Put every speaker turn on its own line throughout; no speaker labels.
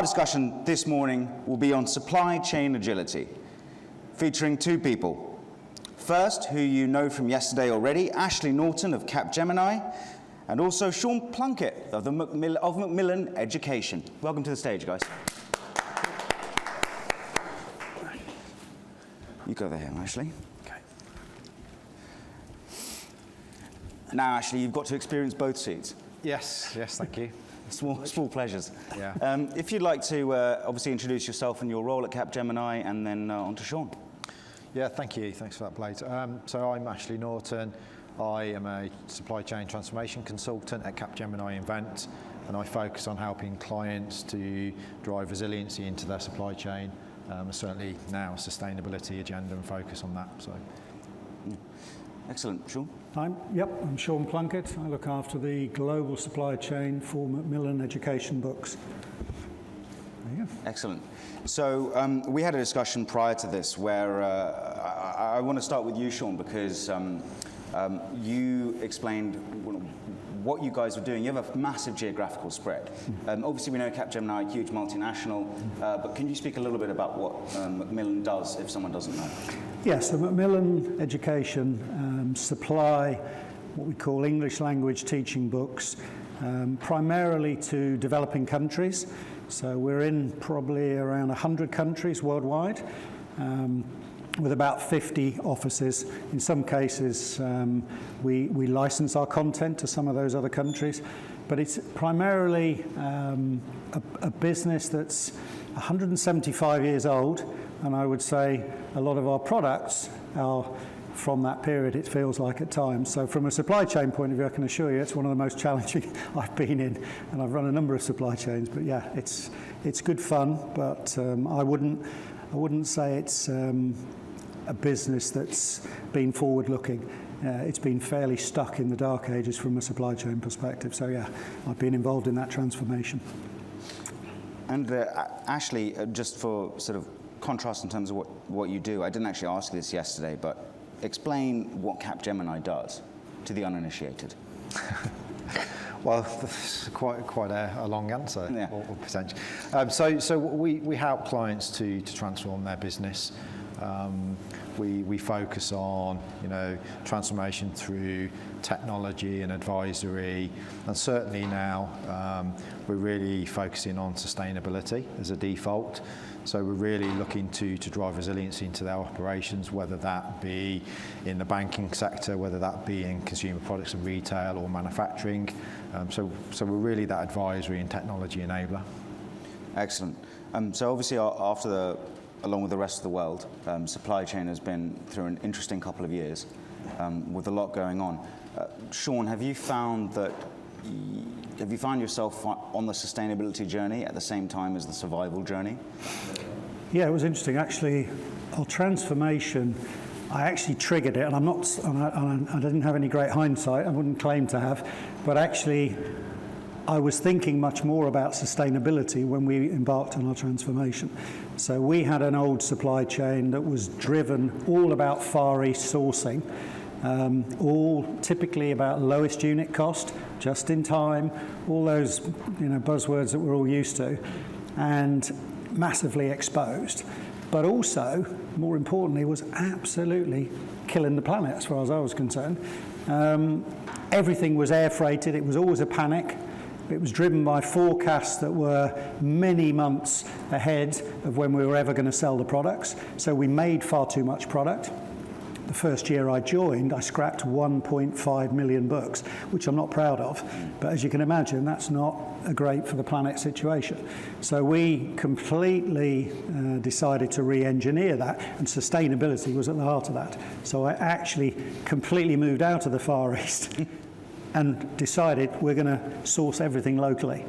Our discussion this morning will be on supply chain agility, featuring two people. First, who you know from yesterday already, Ashley Norton of Capgemini, and also Shaun Plunkett of Macmillan Education. Welcome to the stage, guys. You go there, Ashley. Okay. Now, Ashley, you've got to experience both seats.
Yes, thank you.
Small pleasures.
Yeah.
If you'd like to obviously introduce yourself and your role at Capgemini, and then on to Shaun.
Yeah, thank you. Thanks for that, Blade. So I'm Ashley Norton. I am a supply chain transformation consultant at Capgemini Invent, and I focus on helping clients to drive resiliency into their supply chain. Certainly now sustainability agenda and focus on that. So.
Excellent. Shaun?
I'm Shaun Plunkett. I look after the global supply chain for Macmillan Education books. There you go.
Excellent. So we had a discussion prior to this where I want to start with you, Shaun, because you explained what you guys were doing. You have a massive geographical spread. Obviously, we know Capgemini, a huge multinational, but can you speak a little bit about what Macmillan does if someone doesn't know?
Yes, so Macmillan Education supply what we call English language teaching books, primarily to developing countries. So we're in probably around 100 countries worldwide, with about 50 offices. In some cases, we license our content to some of those other countries, but it's primarily a business that's 175 years old, and I would say a lot of our products are from that period, it feels like at times. So from a supply chain point of view, I can assure you it's one of the most challenging I've been in, and I've run a number of supply chains, but yeah, it's good fun, but I wouldn't say it's a business that's been forward-looking. It's been fairly stuck in the dark ages from a supply chain perspective. So yeah, I've been involved in that transformation.
And Ashley, just for sort of contrast in terms of what you do, I didn't actually ask you this yesterday, but explain what Capgemini does to the uninitiated.
Well, that's quite a long answer,
yeah.
or potentially. So we help clients to transform their business. We focus on transformation through technology and advisory, and certainly now we're really focusing on sustainability as a default. So we're really looking to drive resiliency into their operations, whether that be in the banking sector, whether that be in consumer products and retail or manufacturing. So we're really that advisory and technology enabler.
Excellent. So obviously along with the rest of the world, supply chain has been through an interesting couple of years with a lot going on. Shaun, have you found yourself on the sustainability journey at the same time as the survival journey?
Yeah, it was interesting. Actually, our transformation, I actually triggered it, and I didn't have any great hindsight. I wouldn't claim to have, but actually, I was thinking much more about sustainability when we embarked on our transformation. So we had an old supply chain that was driven all about Far East sourcing, all typically about lowest unit cost, just in time, all those buzzwords that we're all used to, and massively exposed. But also, more importantly, was absolutely killing the planet as far as I was concerned. Everything was air freighted. It was always a panic. It was driven by forecasts that were many months ahead of when we were ever going to sell the products. So we made far too much product. The first year I joined, I scrapped 1.5 million books, which I'm not proud of. But as you can imagine, that's not a great for the planet situation. So we completely decided to re-engineer that, and sustainability was at the heart of that. So I actually completely moved out of the Far East and decided we're going to source everything locally,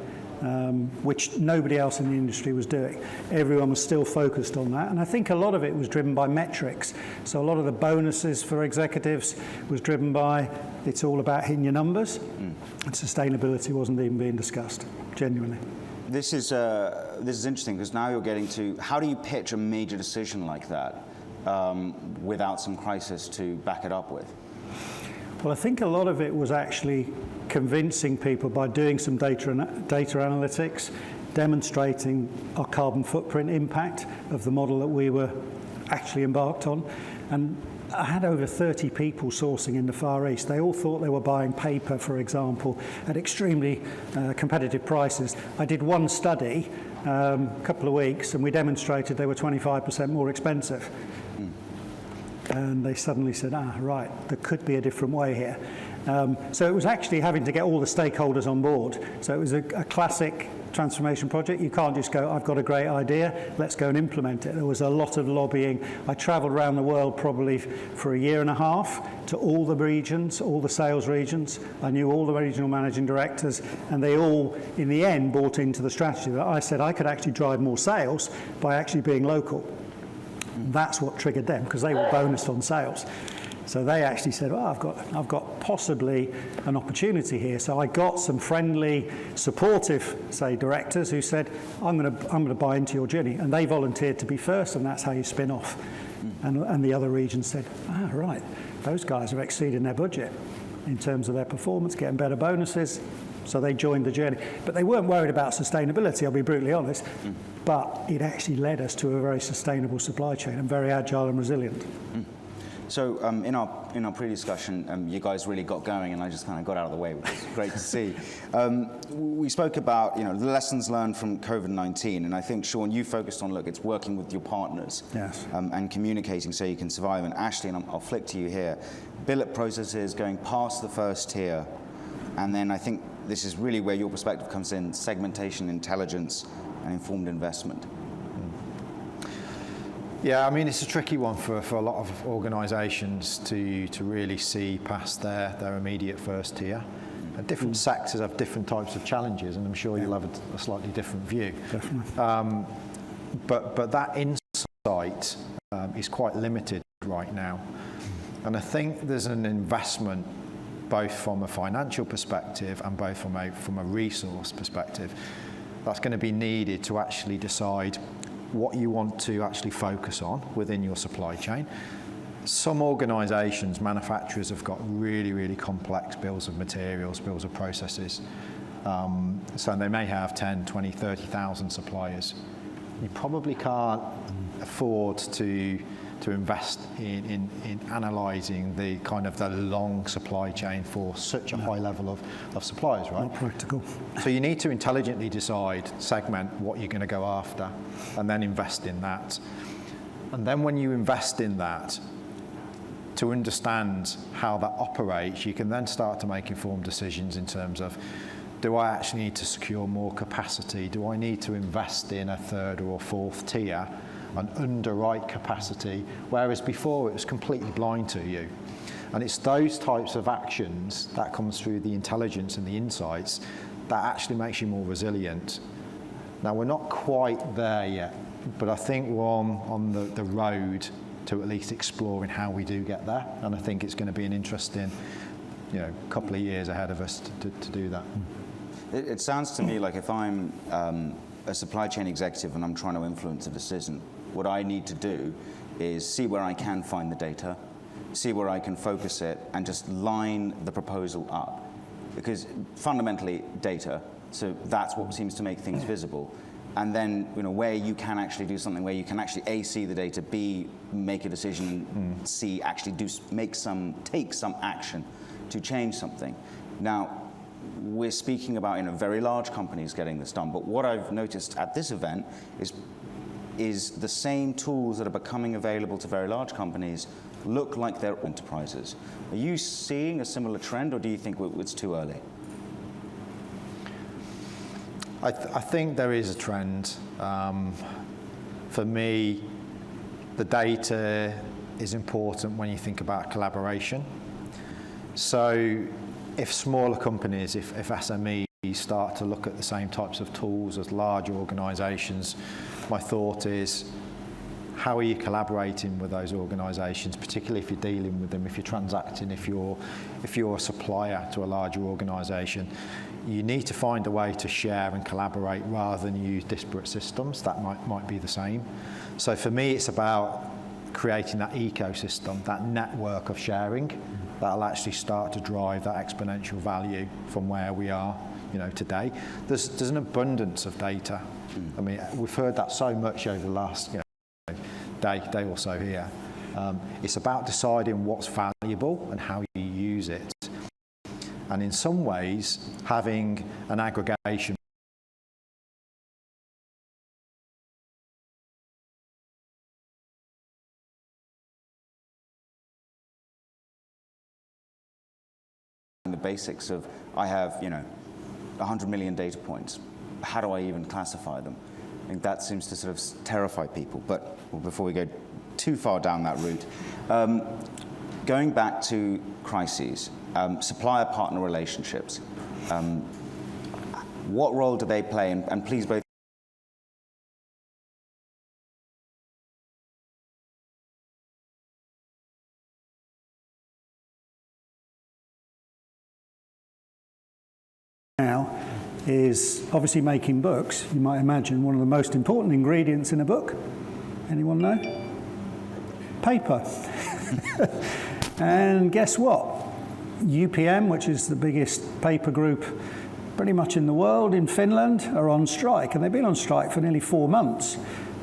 which nobody else in the industry was doing. Everyone was still focused on that, and I think a lot of it was driven by metrics. So a lot of the bonuses for executives was driven by, it's all about hitting your numbers, and sustainability wasn't even being discussed, genuinely.
This is interesting, because now you're getting to, how do you pitch a major decision like that without some crisis to back it up with?
Well, I think a lot of it was actually convincing people by doing some data analytics demonstrating our carbon footprint impact of the model that we were actually embarked on. And I had over 30 people sourcing in the Far East. They all thought they were buying paper, for example, at extremely competitive prices. I did one study a couple of weeks, and we demonstrated they were 25% more expensive. And they suddenly said, right, there could be a different way here. So it was actually having to get all the stakeholders on board. So it was a classic transformation project. You can't just go, I've got a great idea, let's go and implement it. There was a lot of lobbying. I travelled around the world probably for a year and a half to all the regions, all the sales regions. I knew all the regional managing directors, and they all, in the end, bought into the strategy that I said I could actually drive more sales by actually being local. That's what triggered them, because they were bonused on sales. So they actually said, well, I've got possibly an opportunity here. So I got some friendly, supportive, say, directors who said, I'm going to buy into your journey. And they volunteered to be first, and that's how you spin off. And the other regions said, right, those guys are exceeding their budget in terms of their performance, getting better bonuses. So they joined the journey. But they weren't worried about sustainability, I'll be brutally honest. But it actually led us to a very sustainable supply chain and very agile and resilient.
So in our pre-discussion, you guys really got going, and I just kind of got out of the way, which is great to see. We spoke about the lessons learned from COVID-19, and I think, Shaun, you focused on, look, it's working with your partners.
Yes.
And communicating so you can survive. And Ashley, and I'll flick to you here, billet processes going past the first tier, and then I think this is really where your perspective comes in, segmentation, intelligence, and informed investment.
Yeah, I mean, it's a tricky one for a lot of organisations to really see past their immediate first tier. Different sectors have different types of challenges, and I'm sure you'll have a slightly different view.
Definitely.
But that insight is quite limited right now. And I think there's an investment both from a financial perspective and both from a resource perspective that's going to be needed to actually decide what you want to actually focus on within your supply chain. Some organisations, manufacturers, have got really, really complex bills of materials, bills of processes. So they may have 10, 20, 30,000 suppliers. You probably can't afford to invest in analysing the kind of the long supply chain for such a high level of suppliers, right?
Not practical.
So you need to intelligently decide, segment what you're going to go after, and then invest in that. And then when you invest in that, to understand how that operates, you can then start to make informed decisions in terms of, do I actually need to secure more capacity? Do I need to invest in a third or fourth tier and underwrite capacity, whereas before it was completely blind to you? And it's those types of actions that comes through the intelligence and the insights that actually makes you more resilient. Now, we're not quite there yet, but I think we're on the road to at least exploring how we do get there, and I think it's going to be an interesting couple of years ahead of us to do that.
It sounds to me like if I'm a supply chain executive and I'm trying to influence a decision, what I need to do is see where I can find the data, see where I can focus it, and just line the proposal up. Because fundamentally, data, so that's what seems to make things visible. And then, where you can actually do something, where you can actually A, see the data, B, make a decision, and C, actually take some action to change something. Now, we're speaking about very large companies getting this done, but what I've noticed at this event is the same tools that are becoming available to very large companies look like they're enterprises. Are you seeing a similar trend, or do you think it's too early?
I think there is a trend. For me, the data is important when you think about collaboration. So if smaller companies, if SMEs start to look at the same types of tools as large organisations, my thought is, how are you collaborating with those organisations, particularly if you're dealing with them, if you're transacting, if you're a supplier to a larger organisation? You need to find a way to share and collaborate rather than use disparate systems. That might be the same. So for me, it's about creating that ecosystem, that network of sharing that'll actually start to drive that exponential value from where we are. today. There's an abundance of data. I mean, we've heard that so much over the last day or so here. It's about deciding what's valuable and how you use it. And in some ways, having an aggregation
the basics of, I have, 100 million data points. How do I even classify them? I think that seems to sort of terrify people. But before we go too far down that route, going back to crises, supplier-partner relationships, what role do they play? And please both
now is obviously making books. You might imagine one of the most important ingredients in a book. Anyone know? Paper. And guess what? UPM, which is the biggest paper group pretty much in the world, in Finland, are on strike. And they've been on strike for nearly 4 months.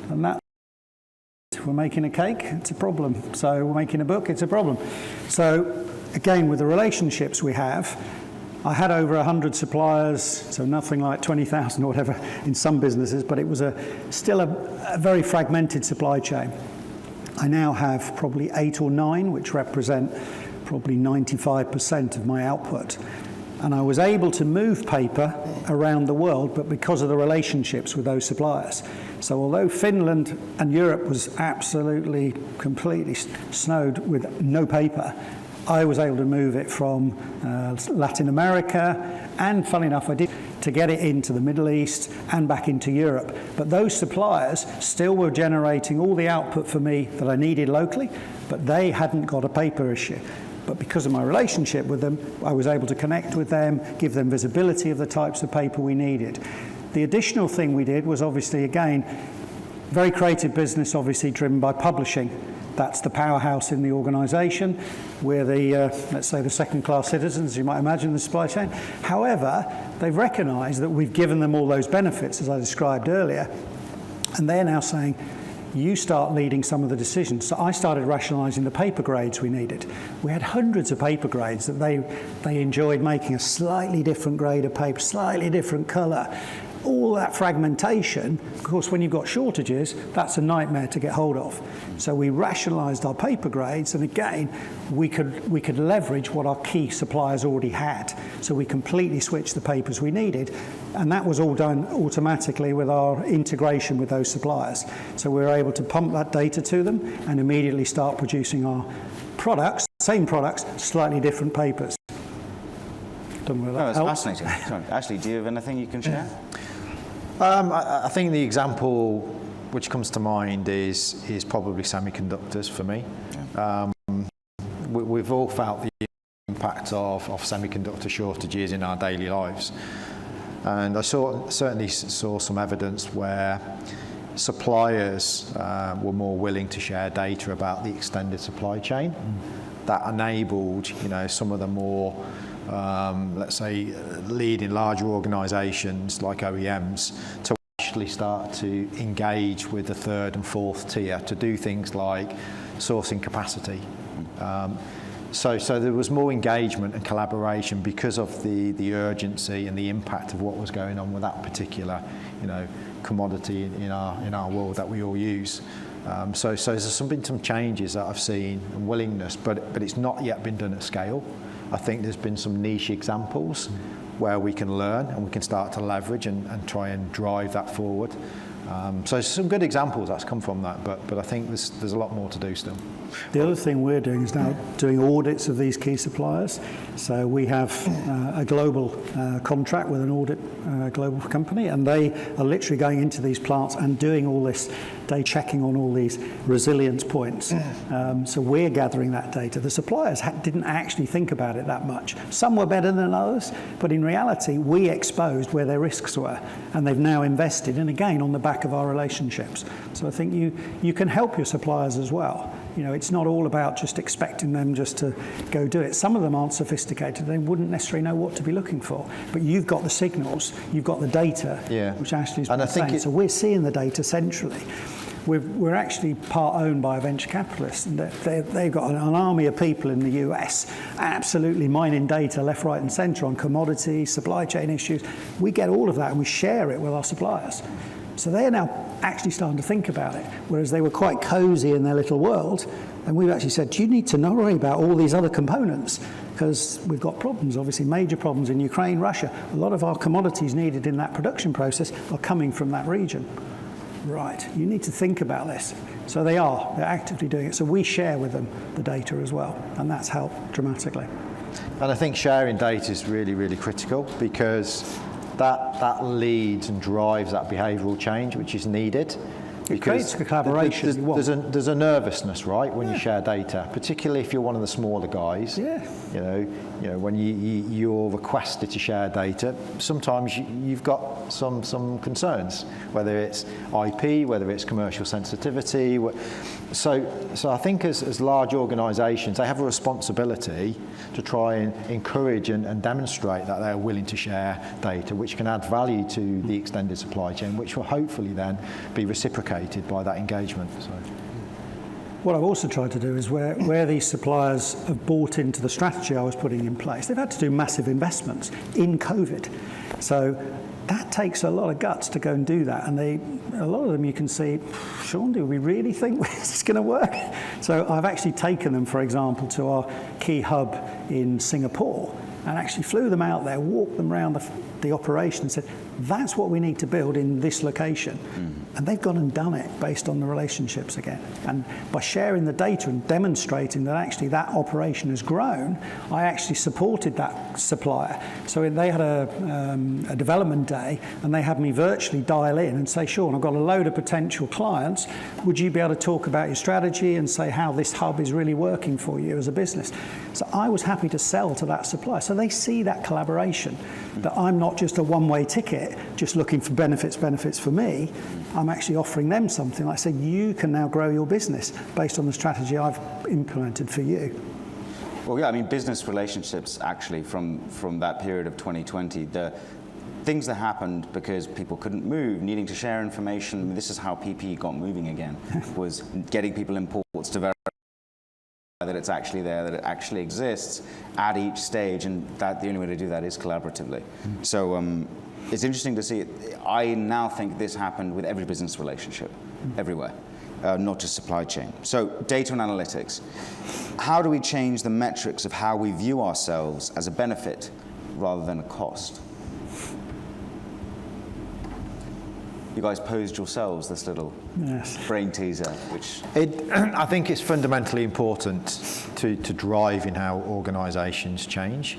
And that, we're making a cake, it's a problem. So we're making a book, it's a problem. So again, with the relationships we have, I had over 100 suppliers, so nothing like 20,000 or whatever in some businesses, but it was still a very fragmented supply chain. I now have probably 8 or 9, which represent probably 95% of my output. And I was able to move paper around the world, but because of the relationships with those suppliers. So although Finland and Europe was absolutely, completely snowed with no paper, I was able to move it from Latin America, and funny enough, I did, to get it into the Middle East and back into Europe. But those suppliers still were generating all the output for me that I needed locally, but they hadn't got a paper issue. But because of my relationship with them, I was able to connect with them, give them visibility of the types of paper we needed. The additional thing we did was obviously, again, very creative business, obviously driven by publishing. That's the powerhouse in the organisation. We're the, let's say, the second-class citizens, you might imagine, in the supply chain. However, they've recognised that we've given them all those benefits, as I described earlier, and they're now saying, you start leading some of the decisions. So I started rationalising the paper grades we needed. We had hundreds of paper grades that they enjoyed making, a slightly different grade of paper, slightly different colour. All that fragmentation, of course, when you've got shortages, that's a nightmare to get hold of. So we rationalised our paper grades, and again, we could leverage what our key suppliers already had. So we completely switched the papers we needed, and that was all done automatically with our integration with those suppliers. So we were able to pump that data to them and immediately start producing our products, same products, slightly different papers.
No, it's fascinating. Sorry. Ashley, do you have anything you can share?
I think the example which comes to mind is probably semiconductors for me. Yeah. We've all felt the impact of semiconductor shortages in our daily lives. And I certainly saw some evidence where suppliers were more willing to share data about the extended supply chain. That enabled, some of the more let's say, leading larger organisations like OEMs to actually start to engage with the third and fourth tier to do things like sourcing capacity. So there was more engagement and collaboration because of the urgency and the impact of what was going on with that particular, commodity in our world that we all use. So there's been some changes that I've seen and willingness, but it's not yet been done at scale. I think there's been some niche examples where we can learn and we can start to leverage and try and drive that forward. So some good examples that's come from that, but I think there's a lot more to do still.
The other thing we're doing is now doing audits of these key suppliers. So we have a global contract with an audit global company, and they are literally going into these plants and doing all this, day checking on all these resilience points. So we're gathering that data. The suppliers didn't actually think about it that much. Some were better than others, but in reality, we exposed where their risks were, and they've now invested, and again, on the back of our relationships. So I think you can help your suppliers as well. You know, it's not all about just expecting them just to go do it. Some of them aren't sophisticated. They wouldn't necessarily know what to be looking for. But you've got the signals, you've got the data, which Ashley's been saying. So we're seeing the data centrally. We're actually part owned by a venture capitalist, and they've got an army of people in the US absolutely mining data left, right and centre on commodities, supply chain issues. We get all of that and we share it with our suppliers. So they're now actually starting to think about it, whereas they were quite cosy in their little world. And we've actually said, you need to not worry about all these other components, because we've got problems, obviously major problems in Ukraine, Russia. A lot of our commodities needed in that production process are coming from that region. Right, you need to think about this. So they're actively doing it. So we share with them the data as well, and that's helped dramatically.
And I think sharing data is really, really critical, because that leads and drives that behavioural change which is needed.
It creates the collaboration.
There's a nervousness, right, when you share data, particularly if you're one of the smaller guys.
Yeah.
You know, when you're requested to share data, sometimes you've got some concerns, whether it's IP, whether it's commercial sensitivity. So I think as large organisations, they have a responsibility to try and encourage and demonstrate that they're willing to share data, which can add value to the extended supply chain, which will hopefully then be reciprocated by that engagement. So.
What I've also tried to do is where these suppliers have bought into the strategy I was putting in place, they've had to do massive investments in COVID. So that takes a lot of guts to go and do that. And a lot of them you can see, Shaun, do we really think this is going to work? So I've actually taken them, for example, to our key hub in Singapore and actually flew them out there, walked them around the operation and said, that's what we need to build in this location. And they've gone and done it based on the relationships again. And by sharing the data and demonstrating that actually that operation has grown, I actually supported that supplier. So they had a development day and they had me virtually dial in and say, Shaun, I've got a load of potential clients. Would you be able to talk about your strategy and say how this hub is really working for you as a business? So I was happy to sell to that supplier. So they see that collaboration, that I'm not just a one-way ticket, just looking for benefits for me. I'm actually offering them something. Like I said, you can now grow your business based on the strategy I've implemented for you.
Well, yeah, I mean, business relationships actually from that period of 2020, the things that happened because people couldn't move, needing to share information. I mean, this is how PPE got moving again, was getting people in ports to verify that it's actually there, that it actually exists at each stage, and that the only way to do that is collaboratively. So it's interesting to see. I now think this happened with every business relationship, everywhere, not just supply chain. So data and analytics. How do we change the metrics of how we view ourselves as a benefit rather than a cost? You guys posed yourselves this little brain teaser, which...
I think it's fundamentally important to drive in how organisations change.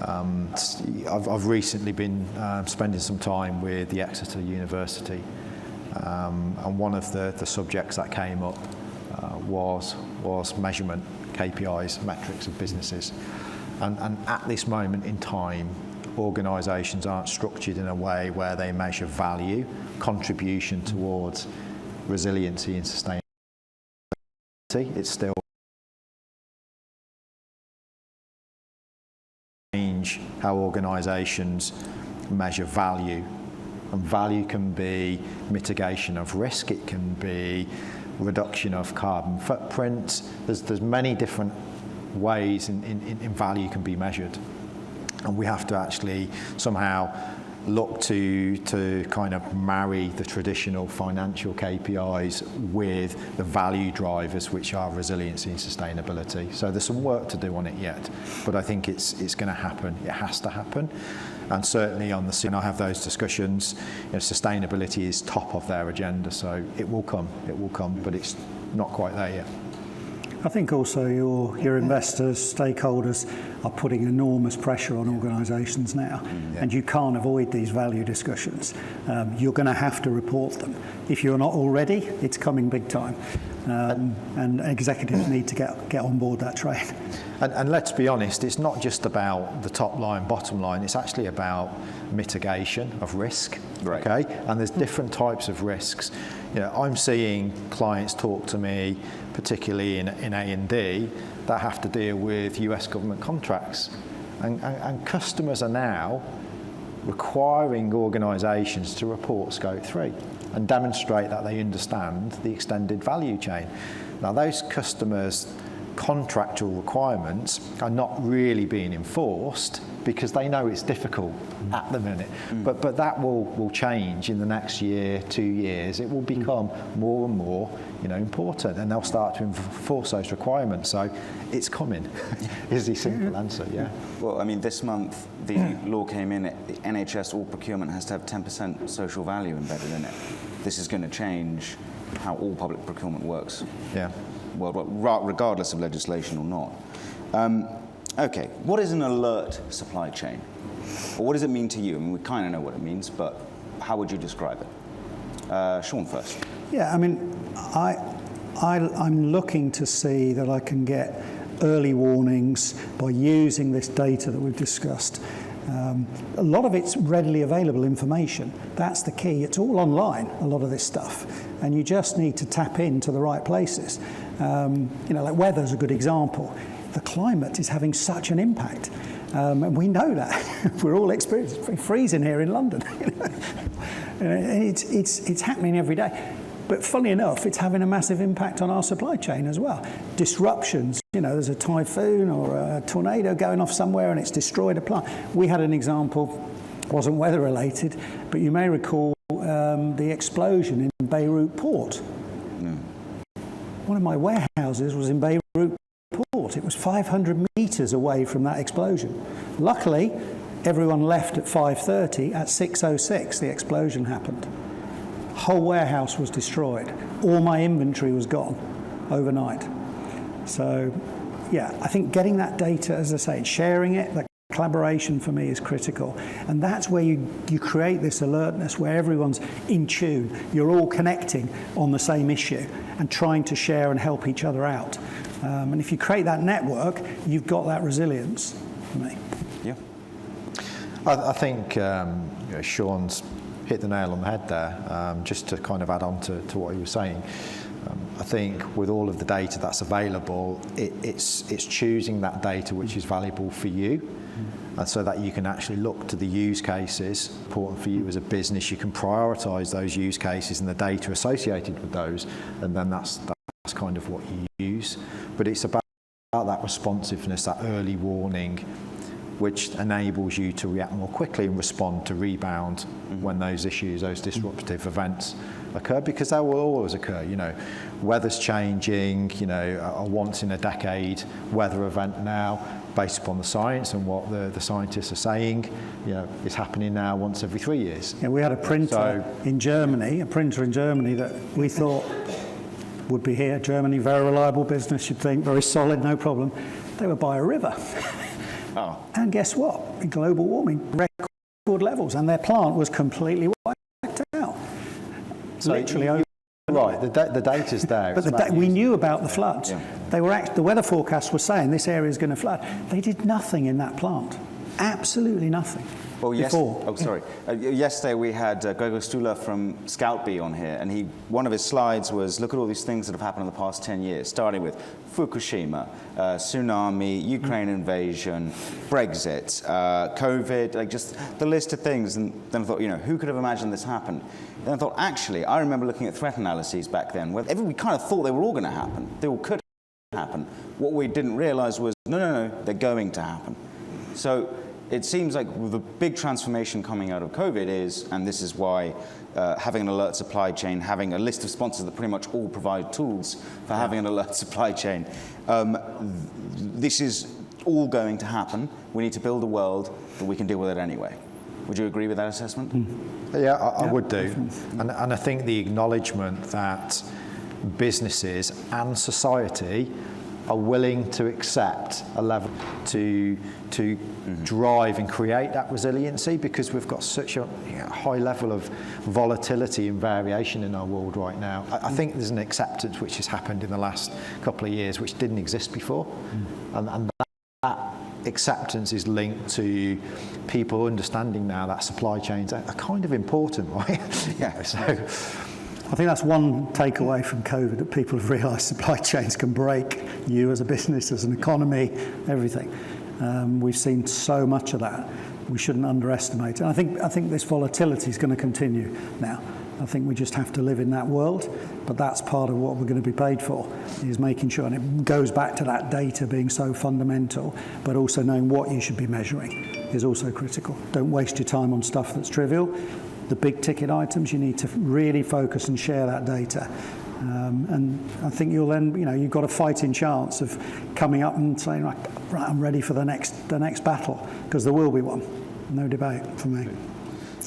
I've recently been spending some time with the Exeter University, and one of the subjects that came up was measurement, KPIs, metrics of businesses. And at this moment in time, organisations aren't structured in a way where they measure value, contribution towards resiliency and sustainability. It's still change how organisations measure value. And value can be mitigation of risk, it can be reduction of carbon footprint. There's many different ways in value can be measured. And we have to actually somehow look to kind of marry the traditional financial KPIs with the value drivers, which are resiliency and sustainability. So there's some work to do on it yet, but I think it's going to happen. It has to happen. And certainly on the scene, I have those discussions. You know, sustainability is top of their agenda, so it will come, but it's not quite there yet.
I think also your investors, stakeholders are putting enormous pressure on organisations now, and you can't avoid these value discussions. You're going to have to report them. If you're not already, it's coming big time, and executives need to get on board that train.
And let's be honest, it's not just about the top line, bottom line, it's actually about mitigation of risk,
right.
Okay? And there's different types of risks. You know, I'm seeing clients talk to me particularly in A&D, that have to deal with US government contracts. And customers are now requiring organisations to report Scope 3 and demonstrate that they understand the extended value chain. Now, those customers' contractual requirements are not really being enforced because they know it's difficult at the minute. But that will change in the next year, 2 years. It will become more and more, important, and they'll start to enforce those requirements. So it's coming. Is the simple answer? Yeah.
Well, I mean, this month the law came in. The NHS all procurement has to have 10% social value embedded in it. This is going to change how all public procurement works.
Yeah.
Well, regardless of legislation or not. Okay, what is an alert supply chain? Or what does it mean to you? I mean, we kind of know what it means, but how would you describe it? Shaun first.
Yeah, I mean, I'm looking to see that I can get early warnings by using this data that we've discussed. A lot of it's readily available information. That's the key. It's all online, a lot of this stuff. And you just need to tap into the right places. Like weather's a good example. The climate is having such an impact. And we know that. We're all experiencing it's freezing here in London. It's happening every day. But funny enough, it's having a massive impact on our supply chain as well. Disruptions, there's a typhoon or a tornado going off somewhere and it's destroyed a plant. We had an example, wasn't weather related, but you may recall the explosion in Beirut port. One of my warehouses was in Beirut port. It was 500 metres away from that explosion. Luckily, everyone left at 5:30. At 6:06, the explosion happened. Whole warehouse was destroyed. All my inventory was gone overnight. So, yeah, I think getting that data, as I say, sharing it, that collaboration for me is critical. And that's where you create this alertness where everyone's in tune. You're all connecting on the same issue and trying to share and help each other out. And if you create that network, you've got that resilience for me.
Yeah.
I think Shaun's hit the nail on the head there, just to kind of add on to what he was saying. I think with all of the data that's available, it's choosing that data which is valuable for you, and so that you can actually look to the use cases important for you as a business. You can prioritise those use cases and the data associated with those, and then that's kind of what you use. But it's about that responsiveness, that early warning, which enables you to react more quickly and respond to rebound when those issues, those disruptive events occur, because they will always occur. Weather's changing, a once in a decade weather event now, based upon the science and what the scientists are saying, is happening now once every 3 years.
Yeah, we had a printer in Germany that we thought would be here. Germany, very reliable business, you'd think, very solid, no problem. They were by a river.
Oh.
And guess what? Global warming, record levels, and their plant was completely wiped out.
So
literally over.
Right, the data's there.
But we knew about the floods.
Yeah.
The weather forecast was saying this area is going to flood. They did nothing in that plant. Absolutely nothing.
Well,
before.
Yesterday we had Gregor Stuhler from Scoutbee on here, and one of his slides was, look at all these things that have happened in the past 10 years, starting with Fukushima, tsunami, Ukraine invasion, Brexit, COVID, like just the list of things. And then I thought, who could have imagined this happened? Then I thought, actually, I remember looking at threat analyses back then, where we kind of thought they were all going to happen. They all could happen. What we didn't realize was, no, they're going to happen. So it seems like the big transformation coming out of COVID is, and this is why having an alert supply chain, having a list of sponsors that pretty much all provide tools for having an alert supply chain, this is all going to happen. We need to build a world that we can deal with it anyway. Would you agree with that assessment?
Yeah, I would do. And I think the acknowledgement that businesses and society are willing to accept a level to drive and create that resiliency, because we've got such a high level of volatility and variation in our world right now. I think there's an acceptance which has happened in the last couple of years which didn't exist before, and that acceptance is linked to people understanding now that supply chains are kind of important, right?
Yeah.
So
I think that's one takeaway from COVID, that people have realised supply chains can break you as a business, as an economy, everything. We've seen so much of that. We shouldn't underestimate it. And I think this volatility is going to continue now. I think we just have to live in that world, but that's part of what we're going to be paid for, is making sure, and it goes back to that data being so fundamental, but also knowing what you should be measuring is also critical. Don't waste your time on stuff that's trivial. The big ticket items, you need to really focus and share that data. And I think you'll then, you've got a fighting chance of coming up and saying, right, I'm ready for the next battle, because there will be one. No debate for me.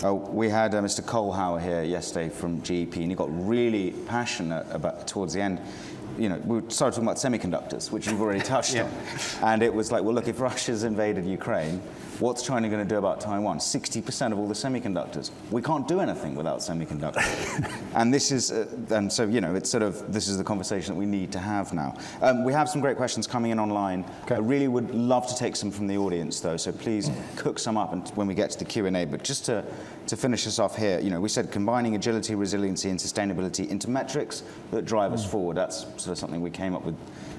We had Mr. Kohlhauer here yesterday from GEP, and he got really passionate about towards the end. We started talking about semiconductors, which you've already touched on. And it was like, well, look, if Russia's invaded Ukraine, what's China going to do about Taiwan? 60% of all the semiconductors. We can't do anything without semiconductors. And this is, and so, it's sort of, this is the conversation that we need to have now. We have some great questions coming in online. Okay. I really would love to take some from the audience, though, so please cook some up when we get to the Q&A. But just to finish us off here, we said combining agility, resiliency, and sustainability into metrics that drive us forward. That's sort of something we came up with,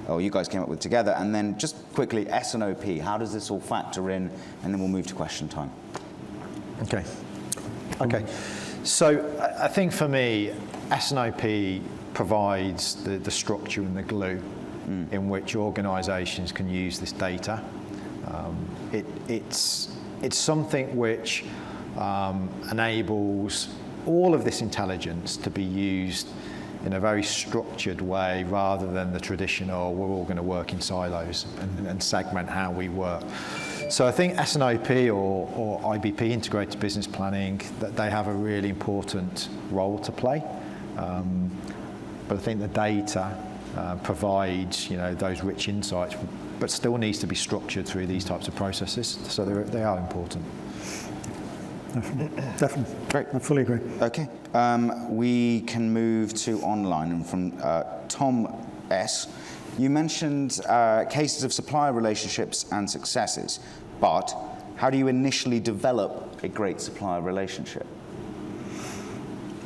or you guys came up with together. And then just quickly, S&OP, how does this all factor in? And then we'll move to question time.
Okay. So I think for me, S&OP provides the structure and the glue in which organisations can use this data. It's something which enables all of this intelligence to be used in a very structured way, rather than the traditional, we're all going to work in silos and segment how we work. So I think S&OP or IBP, Integrated Business Planning, that they have a really important role to play. But I think the data provides, those rich insights, but still needs to be structured through these types of processes. So they are important.
Definitely.
Great.
I fully agree.
Okay. We can move to online, and from Tom S. You mentioned cases of supplier relationships and successes, but how do you initially develop a great supplier relationship?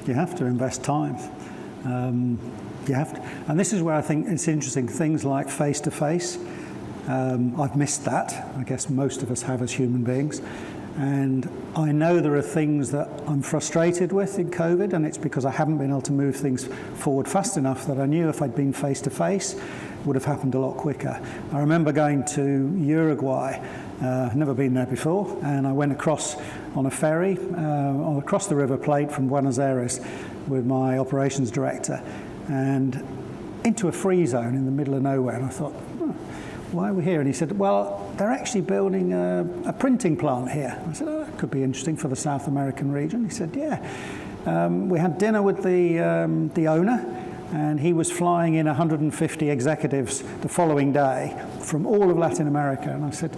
You have to invest time. You have to, and this is where I think it's interesting. Things like face-to-face. I've missed that. I guess most of us have as human beings. And I know there are things that I'm frustrated with in COVID, and it's because I haven't been able to move things forward fast enough, that I knew if I'd been face-to-face, would have happened a lot quicker. I remember going to Uruguay, never been there before, and I went across on a ferry, across the River Plate from Buenos Aires with my operations director, and into a free zone in the middle of nowhere, and I thought, why are we here? And he said, well, they're actually building a printing plant here. I said, oh, that could be interesting for the South American region. He said, yeah. We had dinner with the owner, and he was flying in 150 executives the following day from all of Latin America. And I said,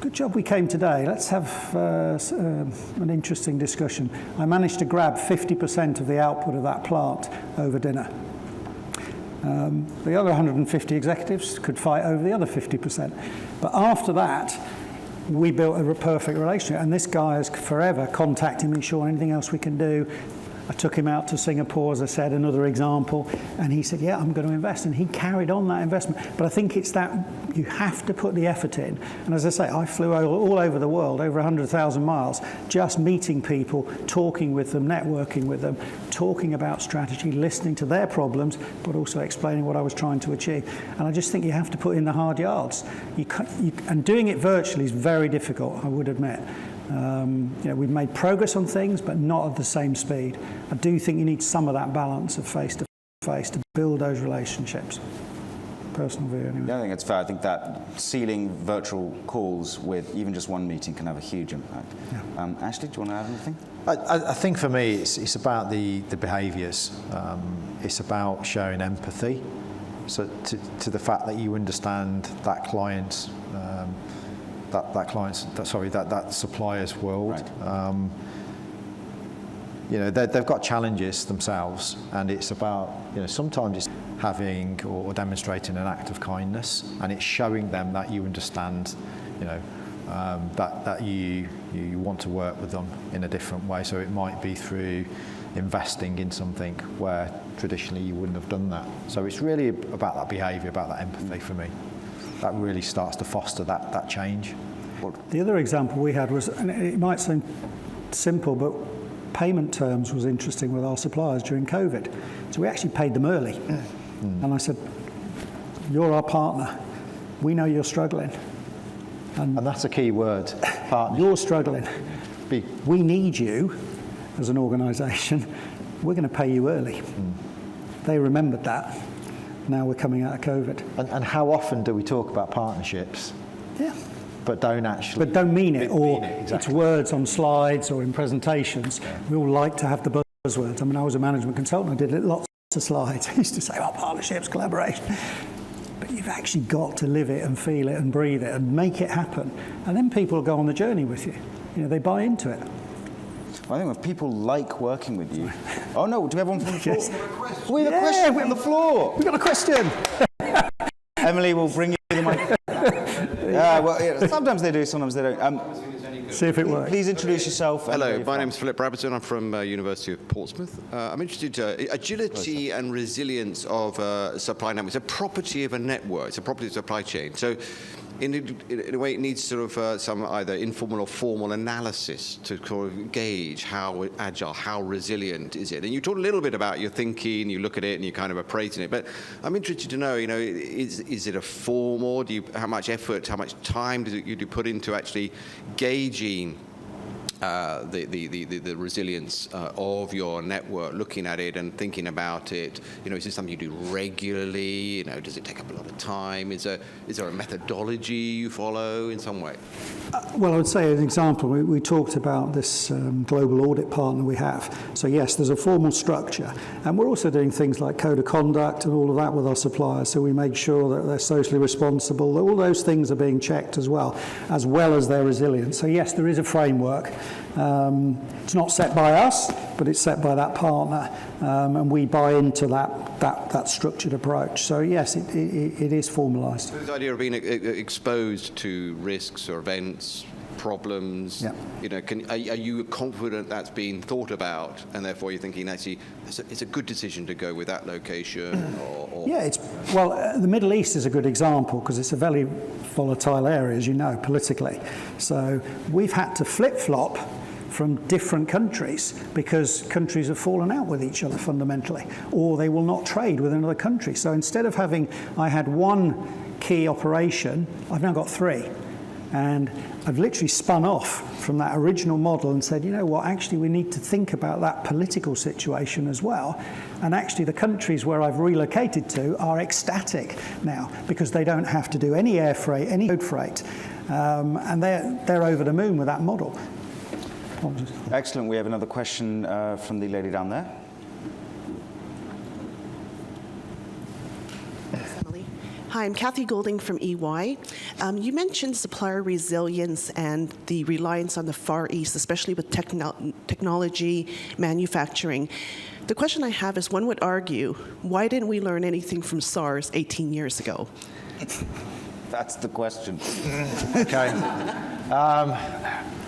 good job we came today. Let's have an interesting discussion. I managed to grab 50% of the output of that plant over dinner. The other 150 executives could fight over the other 50%. But after that, we built a perfect relationship. And this guy is forever contacting me, Shaun, anything else we can do? I took him out to Singapore, as I said, another example. And he said, yeah, I'm going to invest. And he carried on that investment. But I think it's that you have to put the effort in. And as I say, I flew all over the world, over 100,000 miles, just meeting people, talking with them, networking with them, talking about strategy, listening to their problems, but also explaining what I was trying to achieve. And I just think you have to put in the hard yards. And doing it virtually is very difficult, I would admit. We've made progress on things, but not at the same speed. I do think you need some of that balance of face-to-face to build those relationships. Personal view, anyway.
Yeah, I think it's fair. I think that sealing virtual calls with even just one meeting can have a huge impact. Yeah. Ashley, do you want to add anything?
I think for me, it's about the behaviours. It's about showing empathy. So to the fact that you understand that client's that supplier's world. Right. They've got challenges themselves, and it's about, sometimes it's having or demonstrating an act of kindness, and it's showing them that you understand, that you want to work with them in a different way. So it might be through investing in something where traditionally you wouldn't have done that. So it's really about that behaviour, about that empathy for me. That really starts to foster that change.
The other example we had was, and it might seem simple, but payment terms was interesting with our suppliers during COVID. So we actually paid them early. And I said, you're our partner. We know you're struggling.
And that's a key word, partner.
You're struggling. We need you as an organisation. We're going to pay you early. They remembered that. Now we're coming out of COVID.
And how often do we talk about partnerships?
Yeah.
But don't actually.
But don't mean it, or
exactly.
It's words on slides or in presentations. Yeah. We all like to have the buzzwords. I mean, I was a management consultant. I did lots of slides. I used to say, partnerships, collaboration. But you've actually got to live it and feel it and breathe it and make it happen. And then people will go on the journey with you. You know, they buy into it.
I think if people like working with you. Oh no, do we have one from the floor?
Yes.
We have a question from the floor.
We've got a question.
Emily will bring you the mic. Sometimes they do, sometimes they don't.
See if it works.
Please introduce yourself.
Hello, my name is Philip Brabazon. I'm from University of Portsmouth. I'm interested in agility and resilience of supply networks. It's a property of a network. It's a property of supply chain. So in a way, it needs sort of some either informal or formal analysis to sort of gauge how agile, how resilient is it. And you talked a little bit about your thinking, you look at it and you kind of appraising it. But I'm interested to know, is it a formal? How much effort, how much time do you put into actually gauging the resilience of your network, looking at it and thinking about it? Is this something you do regularly? Does it take up a lot of time? Is there a methodology you follow in some way?
Well, I would say, as an example, we talked about this global audit partner we have. So yes, there's a formal structure, and we're also doing things like code of conduct and all of that with our suppliers. So we make sure that they're socially responsible. That all those things are being checked as well as their resilience. So yes, there is a framework. It's not set by us, but it's set by that partner, and we buy into that structured approach. So yes, it is formalised.
So this idea of being exposed to risks or events, problems,
yeah.
Are you confident that's being thought about, and therefore you're thinking actually it's a good decision to go with that location?
Yeah, the Middle East is a good example because it's a very volatile area, as you know, politically. So we've had to flip-flop from different countries because countries have fallen out with each other fundamentally, or they will not trade with another country. So instead of I had one key operation, I've now got three. And I've literally spun off from that original model and said, you know what, actually we need to think about that political situation as well. And actually the countries where I've relocated to are ecstatic now because they don't have to do any air freight, any road freight. And they're over the moon with that model.
Excellent. We have another question from the lady down there.
Hi, I'm Kathy Golding from EY. You mentioned supplier resilience and the reliance on the Far East, especially with technology, manufacturing. The question I have is, one would argue, why didn't we learn anything from SARS 18 years ago?
That's the question.
Okay.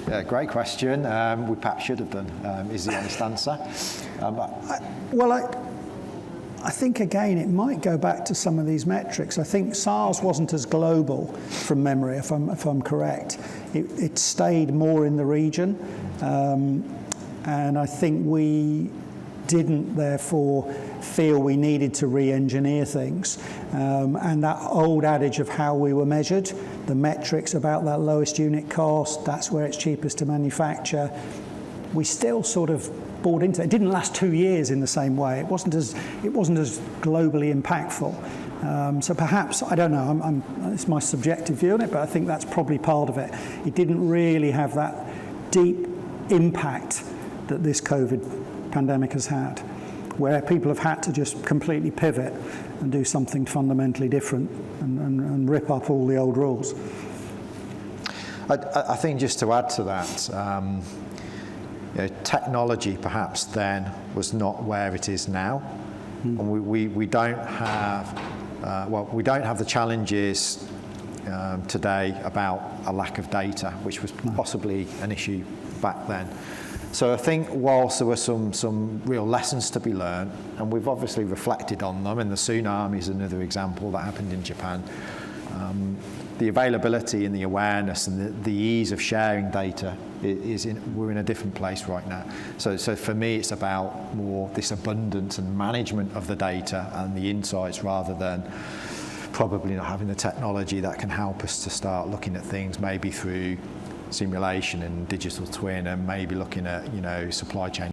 Yeah, great question. We perhaps should have done, is the honest answer.
I think, again, it might go back to some of these metrics. I think SARS wasn't as global from memory, if I'm correct. It stayed more in the region. And I think we didn't, therefore, feel we needed to re-engineer things. And that old adage of how we were measured, the metrics about that lowest unit cost, that's where it's cheapest to manufacture, we still sort of bought into it. It didn't last 2 years in the same way. It wasn't as globally impactful. So perhaps, I don't know, it's my subjective view on it, but I think that's probably part of it. It didn't really have that deep impact that this COVID pandemic has had, where people have had to just completely pivot and do something fundamentally different and rip up all the old rules.
I think just to add to that, technology perhaps then was not where it is now. And we don't have the challenges today about a lack of data, which was possibly an issue back then. So I think whilst there were some real lessons to be learned, and we've obviously reflected on them, and the tsunami is another example that happened in Japan, the availability and the awareness and the ease of sharing data we're in a different place right now. So for me, it's about more this abundance and management of the data and the insights rather than probably not having the technology that can help us to start looking at things maybe through simulation and digital twin, and maybe looking at, you know, supply chain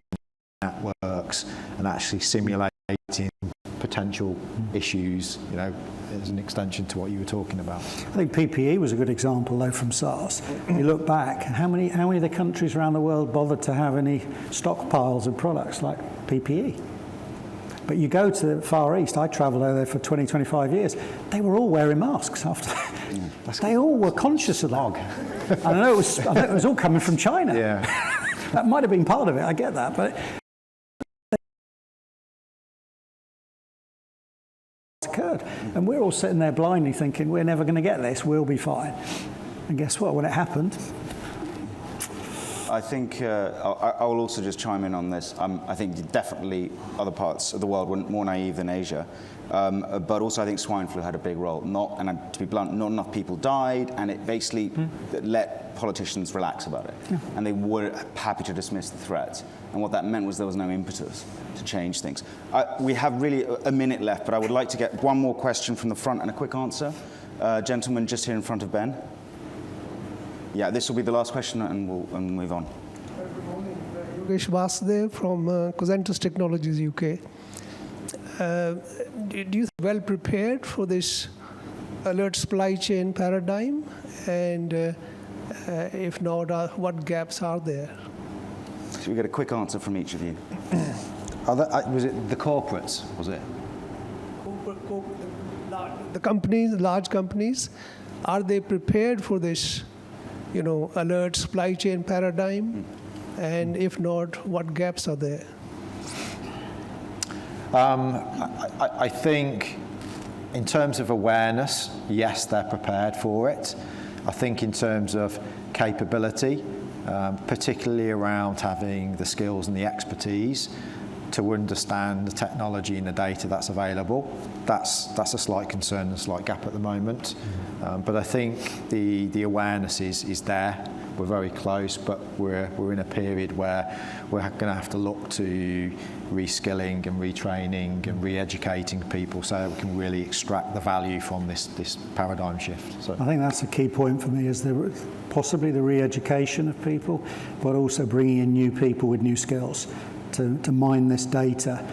networks and actually simulating potential issues, you know, as an extension to what you were talking about.
I think PPE was a good example, though, from SARS. You look back, how many of the countries around the world bothered to have any stockpiles of products like PPE? But you go to the Far East, I travelled over there for 20, 25 years, they were all wearing masks after that. They all were conscious of that. I know it was all coming from China.
Yeah.
That might have been part of it, I get that, but occurred. And we're all sitting there blindly thinking, we're never going to get this, we'll be fine. And guess what, when it happened,
I think I will also just chime in on this. I think definitely other parts of the world were more naive than Asia, but also I think swine flu had a big role. And to be blunt, not enough people died, and it basically let politicians relax about it. Yeah. And they were happy to dismiss the threat. And what that meant was there was no impetus to change things. We have really a minute left, but I would like to get one more question from the front and a quick answer. Gentleman just here in front of Ben. Yeah, this will be the last question, and we'll move on.
Good morning. Yogesh Vasudev from Cosentus Technologies, UK. Do you feel well prepared for this alert supply chain paradigm? And if not, what gaps are there?
So we get a quick answer from each of you.
Was it the corporates, was it?
The companies, large companies, are they prepared for this, you know, alert supply chain paradigm? And if not, what gaps are there?
I think in terms of awareness, yes, they're prepared for it. I think in terms of capability, particularly around having the skills and the expertise to understand the technology and the data that's available, that's a slight concern and a slight gap at the moment. But I think the awareness is there. We're very close, but we're in a period where we're going to have to look to reskilling and retraining and re-educating people so that we can really extract the value from this paradigm shift. So I
think that's a key point for me, is possibly the re-education of people, but also bringing in new people with new skills to mine this data.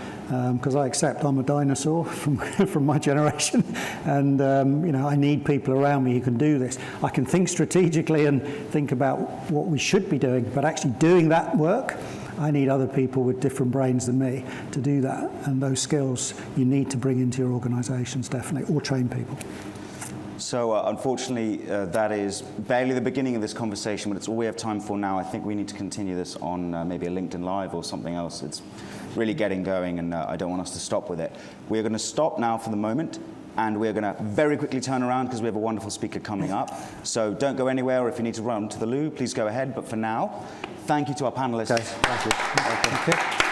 Because I accept I'm a dinosaur from my generation, and you know, I need people around me who can do this. I can think strategically and think about what we should be doing, but actually doing that work, I need other people with different brains than me to do that. And those skills you need to bring into your organisations, definitely, or train people.
So unfortunately, that is barely the beginning of this conversation, but it's all we have time for now. I think we need to continue this on maybe a LinkedIn Live or something else. It's really getting going, and I don't want us to stop with it. We're going to stop now for the moment, and we're going to very quickly turn around because we have a wonderful speaker coming up. So don't go anywhere, or if you need to run to the loo, please go ahead. But for now, thank you to our panelists.
Okay. Thank you.
Thank you.